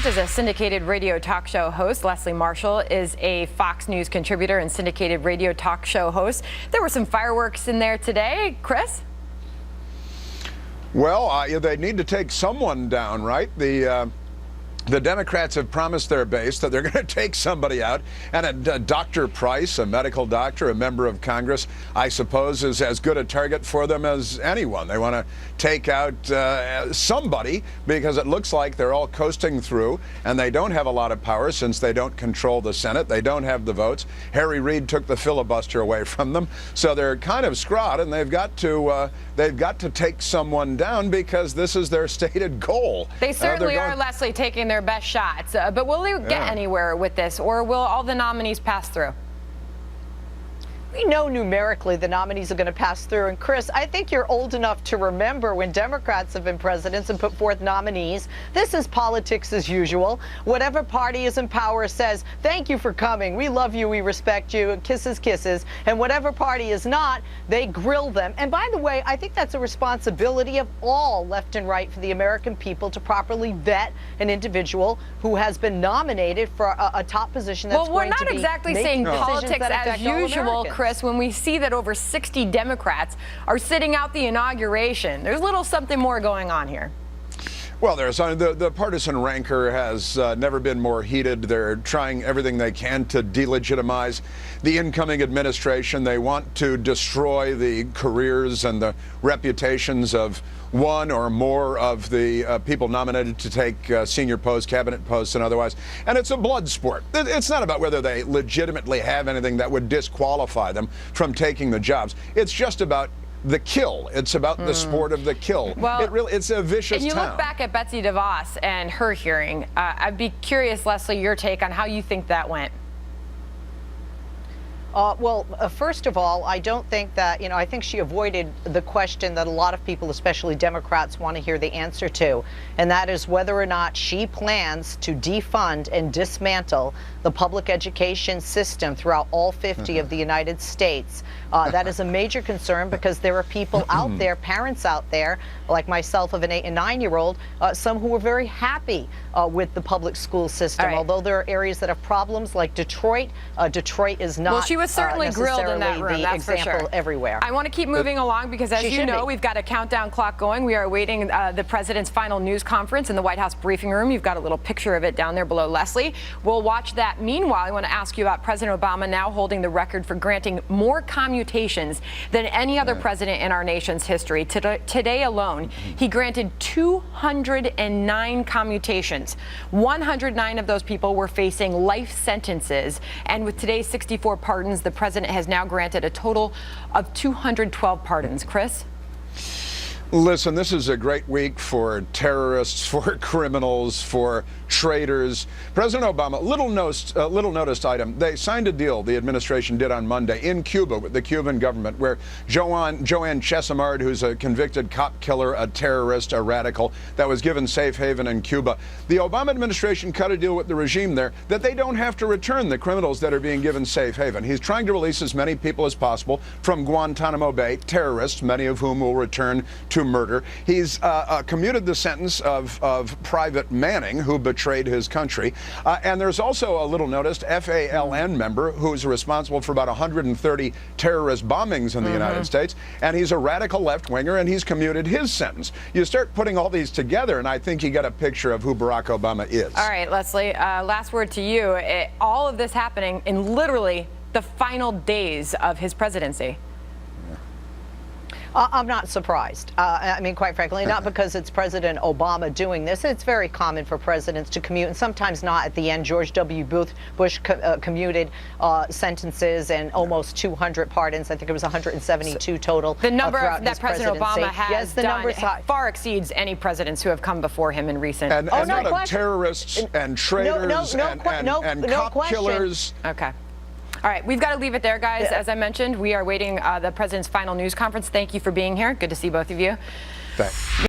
is a syndicated radio talk show host. Leslie Marshall is a Fox News contributor and syndicated radio talk show host. There were some fireworks in there today. Chris? Well, they need to take someone down, right? The Democrats have promised their base that they're going to take somebody out, and Dr. Price, a medical doctor, a member of Congress, I suppose is as good a target for them as anyone. They want to take out somebody because it looks like they're all coasting through, and they don't have a lot of power since they don't control the Senate. They don't have the votes. Harry Reid took the filibuster away from them, so they're kind of screwed, and they've got to take someone down because this is their stated goal. They certainly are, Leslie, taking their best shots. But will they get anywhere with this, or will all the nominees pass through? We know numerically the nominees are going to pass through. And Chris, I think you're old enough to remember when Democrats have been presidents and put forth nominees. This is politics as usual. Whatever party is in power says, thank you for coming. We love you. We respect you. Kisses, kisses. And whatever party is not, they grill them. And by the way, I think that's a responsibility of all left and right for the American people to properly vet an individual who has been nominated for a top position that's going to be. Well, we're not exactly saying politics as usual, Chris, when we see that over 60 Democrats are sitting out the inauguration. There's a little something more going on here. Well, the partisan rancor has never been more heated. They're trying everything they can to delegitimize the incoming administration. They want to destroy the careers and the reputations of one or more of the people nominated to take senior posts, cabinet posts, and otherwise. And it's a blood sport. It's not about whether they legitimately have anything that would disqualify them from taking the jobs. It's just about the kill. It's about the sport of the kill. Well, it's a vicious And you town. look back at Betsy DeVos and her hearing. I'd be curious, Leslie, your take on how you think that went. First of all, I don't think that, I think she avoided the question that a lot of people, especially Democrats, want to hear the answer to, and that is whether or not she plans to defund and dismantle the public education system throughout all 50 of the United States. That is a major concern because there are people out there, parents out there, like myself of an 8- and 9-year-old, some who are very happy with the public school system, although there are areas that have problems like Detroit. Detroit is not. Well, she was certainly grilled in that room, that's for sure. Everywhere. I want to keep moving along because, as you know, we've got a countdown clock going. We are awaiting the president's final news conference in the White House briefing room. You've got a little picture of it down there below Leslie. We'll watch that. Meanwhile, I want to ask you about President Obama now holding the record for granting more commutations than any other president in our nation's history. Today alone, he granted 209 commutations. 109 of those people were facing life sentences. And with today's 64 pardons, the president has now granted a total of 212 pardons. Chris? Listen, this is a great week for terrorists, for criminals, for traitors. President Obama, little noticed item. They signed a deal, the administration did on Monday, in Cuba with the Cuban government, where Joanne Chesimard, who's a convicted cop killer, a terrorist, a radical, that was given safe haven in Cuba. The Obama administration cut a deal with the regime there that they don't have to return the criminals that are being given safe haven. He's trying to release as many people as possible from Guantanamo Bay, terrorists, many of whom will return to murder. He's commuted the sentence of Private Manning, who betrayed his country. And there's also a little noticed FALN member who's responsible for about 130 terrorist bombings in the United States. And he's a radical left-winger, and he's commuted his sentence. You start putting all these together, and I think you get a picture of who Barack Obama is. All right, Leslie, last word to you. All of this happening in literally the final days of his presidency. I'm not surprised. I mean, quite frankly, not because it's President Obama doing this. It's very common for presidents to commute, and sometimes not at the end. George W. Bush commuted sentences and almost 200 pardons. I think it was 172 total. The number that President Obama has done far exceeds any presidents who have come before him in recent. And of terrorists and traitors and cop killers. Okay. All right, we've got to leave it there, guys. As I mentioned, we are waiting the president's final news conference. Thank you for being here. Good to see both of you. Thanks.